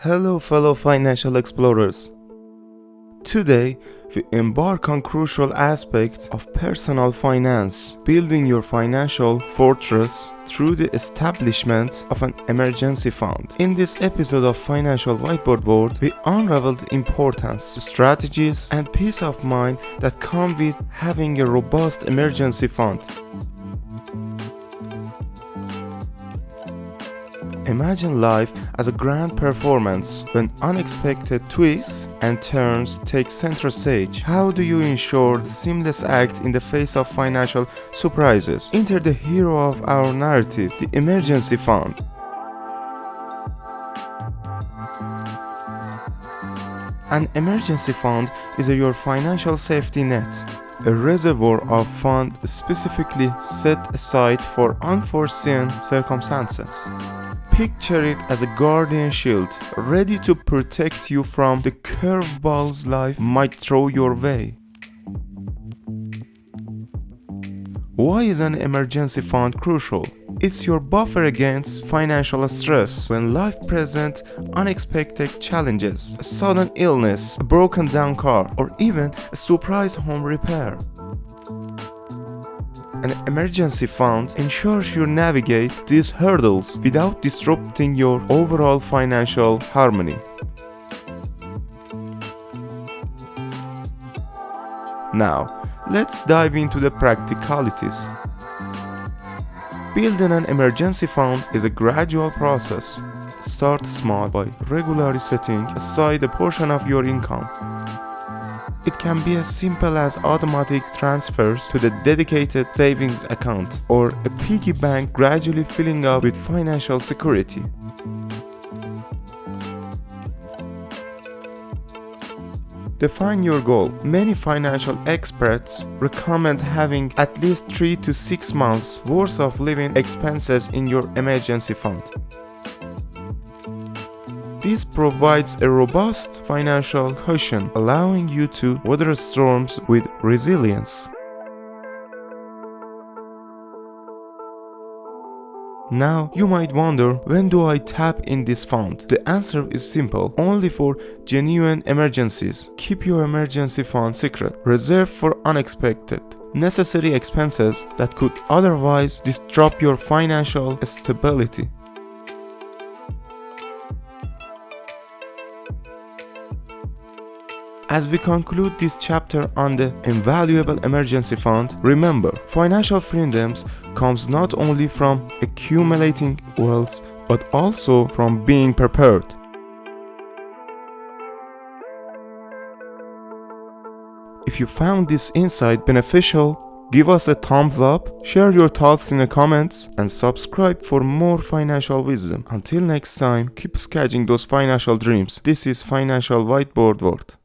Hello fellow financial explorers. Today, we embark on crucial aspects of personal finance, building your financial fortress through the establishment of an emergency fund. In this episode of Financial Whiteboard, we unravel the importance, strategies, and peace of mind that come with having a robust emergency fund. Imagine life as a grand performance when unexpected twists and turns take center stage. How do you ensure the seamless act in the face of financial surprises? Enter the hero of our narrative, the emergency fund. An emergency fund is your financial safety net, a reservoir of funds specifically set aside for unforeseen circumstances. Picture it as a guardian shield, ready to protect you from the curveballs life might throw your way. Why is an emergency fund crucial? It's your buffer against financial stress when life presents unexpected challenges, a sudden illness, a broken down car, or even a surprise home repair. An emergency fund ensures you navigate these hurdles without disrupting your overall financial harmony. Now, let's dive into the practicalities. Building an emergency fund is a gradual process. Start small by regularly setting aside a portion of your income. It can be as simple as automatic transfers to the dedicated savings account or a piggy bank gradually filling up with financial security. Define your goal. Many financial experts recommend having at least 3 to 6 months worth of living expenses in your emergency fund. This provides a robust financial cushion, allowing you to weather storms with resilience. Now, you might wonder, when do I tap in this fund? The answer is simple: only for genuine emergencies. Keep your emergency fund secret, reserved for unexpected, necessary expenses that could otherwise disrupt your financial stability. As we conclude this chapter on the invaluable emergency fund, remember, financial freedom comes not only from accumulating wealth, but also from being prepared. If you found this insight beneficial, give us a thumbs up, share your thoughts in the comments, and subscribe for more financial wisdom. Until next time, keep sketching those financial dreams. This is Financial Whiteboard.